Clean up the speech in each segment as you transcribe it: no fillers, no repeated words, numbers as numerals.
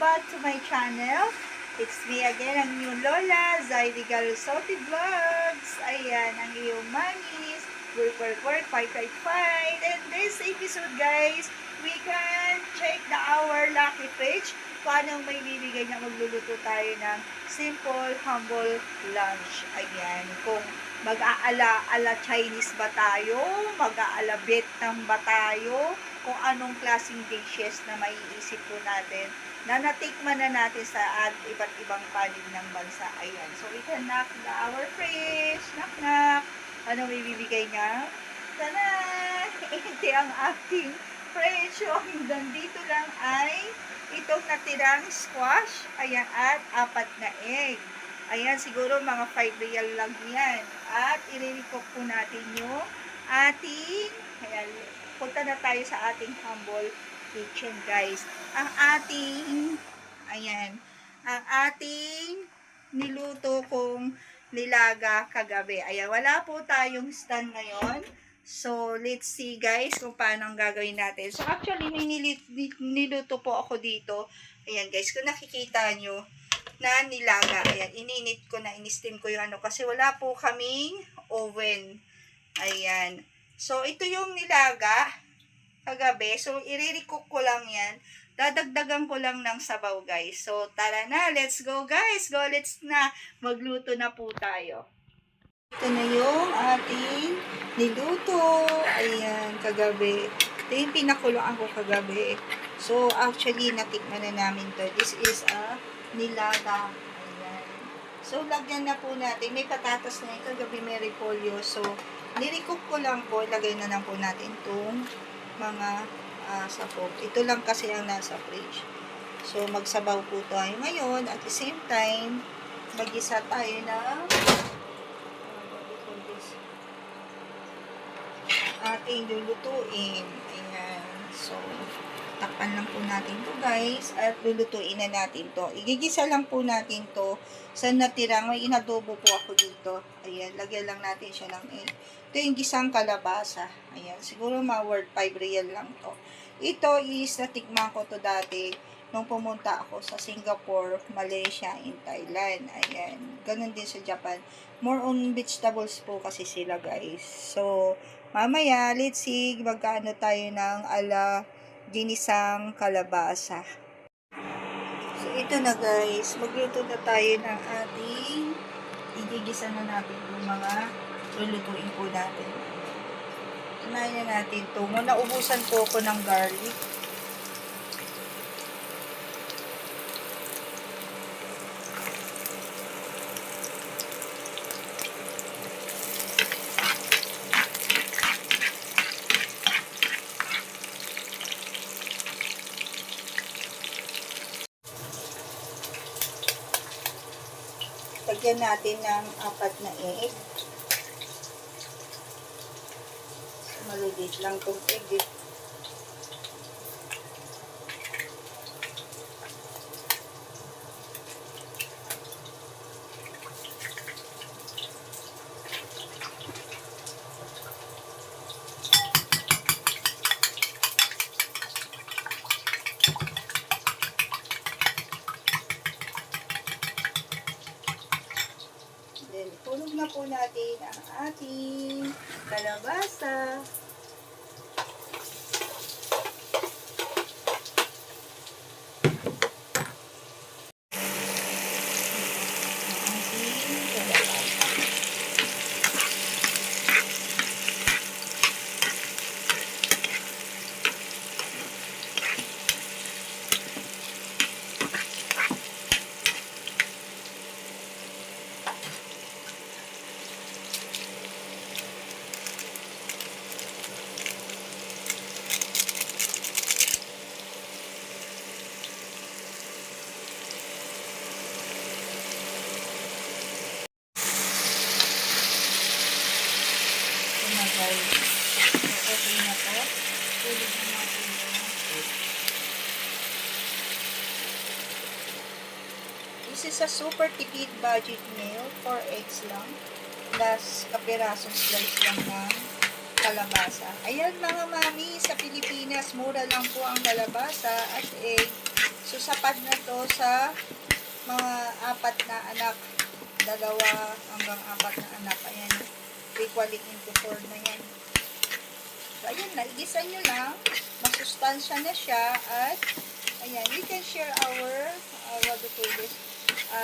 back to my channel. It's me again, ang inyong Lola, Zylie Galusotti Vlogs. Ayan, ang iyong manis. Work, fight. And this episode, guys, we can check our lucky fridge. Paano may bibigay niya, magluluto tayo ng simple, humble lunch. Ayan, kung mag-aala Chinese ba tayo, mag-aala Vietnam ba tayo, kung anong klaseng dishes na maiisip po natin na natikman na natin sa iba't ibang panig ng bansa. Ayan. So, we can knock our fridge. Knock. Ano may bibigay niya? Tana! Hindi ang aking fridge. So, dito lang ay itong natirang squash. Ayan. At 4 na egg. Ayan. Siguro mga 5 real lang yan. At i-recook po natin yung ating, ayan, punta na tayo sa ating humble kitchen, guys. Ang ating niluto kong nilaga kagabi. Ayan, wala po tayong stand ngayon. So, let's see, guys, kung paano ang gagawin natin. So, actually, may niluto po ako dito. Ayan, guys, kung nakikita nyo na nilaga. Ayan, ininit ko na, in-steam ko yung ano, kasi wala po kaming oven. Ayan. So, ito yung nilaga kagabi. So, i-recook ko lang yan. Dadagdagan ko lang ng sabaw, guys. So, tara na. Let's go, guys. Let's na. Magluto na po tayo. Ito na yung ating niluto. Ayan, kagabi. Ito yung pinakuloan ko kagabi. So, actually, natikman na namin to. This is a nilaga. Ayan. So, lagyan na po natin. May patatas na yung kagabi, may repolyo. So, nirecook ko lang po, ilagay na lang po natin itong mga sabog. Ito lang kasi ang nasa fridge. So, magsabaw po tayo ngayon. At the same time, mag-isa tayo ng ating lulutuin. Ayan. So, takpan lang po natin to, guys. At lulutuin na natin to. Igigisa lang po natin to sa natirang. May inadobo po ako dito. Ayan. Lagyan lang natin siya ng egg. Ito yung gisang kalabasa. Ayan. Siguro worth 5 real lang to. Ito is natikman ko to dati nung pumunta ako sa Singapore, Malaysia, in Thailand. Ayan. Ganun din sa Japan. More on vegetables po kasi sila, guys. So, mamaya, let's see magkano tayo ng ala ginisang kalabasa. So, ito na, guys. Magluto na tayo ng ating igigisa na natin yung mga lulutuin po natin. Tunayan na natin ito. Muna, ubusan po ako ng garlic. Lagyan natin ng 4 na egg. Maliliit lang itong egg. Then, tulog na po natin ang ating kalabasa. Guys, okay na to. Tulog na natin yung egg. This is a super tipid budget meal. 4 eggs lang. Plus, kapirasong slice lang ng kalabasa. Ayan mga mami, sa Pilipinas, mura lang po ang kalabasa at egg. So, So, sapat na to sa mga 4 na anak. 2 hanggang 4 na anak. Ayan. Equally into 4 na yan. So, ayan na. Igisa nyo lang. Masustansya na siya. At, ayan. We can share our, what do you call this?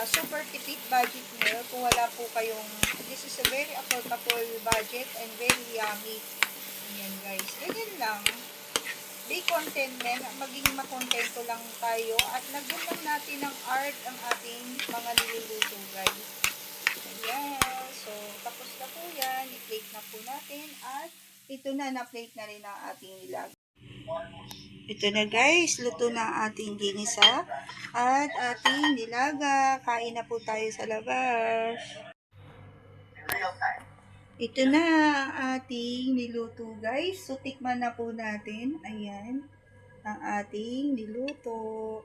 Super tipid budget meal. Kung wala po kayong, this is a very affordable budget and very yummy. Ayan guys. Ganyan lang. Be contentment. Maging makontento lang tayo. At lagyan lang natin ng art ang ating mga niluluto guys. Ayan. So, tapos na po yan. I-plate na po natin. At ito na, na-plate na rin ang ating nilag. Ito na guys, luto na ang ating ginisa at ating nilaga. Kain na po tayo sa labas. Ito na ang ating niluto guys. So, tikman na po natin. Ayan, ang ating niluto.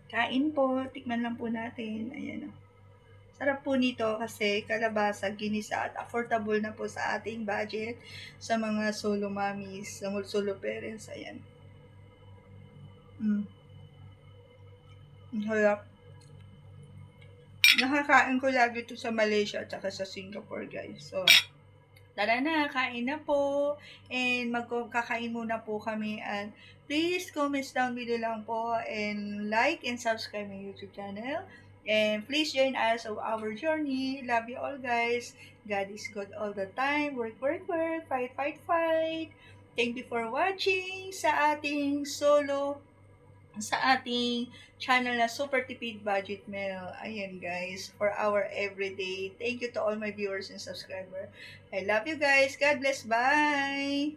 Kain po, tikman lang po natin. Ayan o. Sarap po nito kasi kalabasa, ginisa at affordable na po sa ating budget sa mga solo mommies, sa solo parents. Ayan. Harap. Nakakain ko lagi ito sa Malaysia at saka sa Singapore guys. So, tara na, kain na po. And magkakain muna po kami. And please comment down below lang po. And like and subscribe my YouTube channel. And please join us on our journey. Love you all guys. God is good all the time. Work, work, work. Fight, fight, fight. Thank you for watching sa ating channel na Super Tipid Budget Meal. Ayan guys, for our everyday. Thank you to all my viewers and subscribers. I love you guys. God bless. Bye!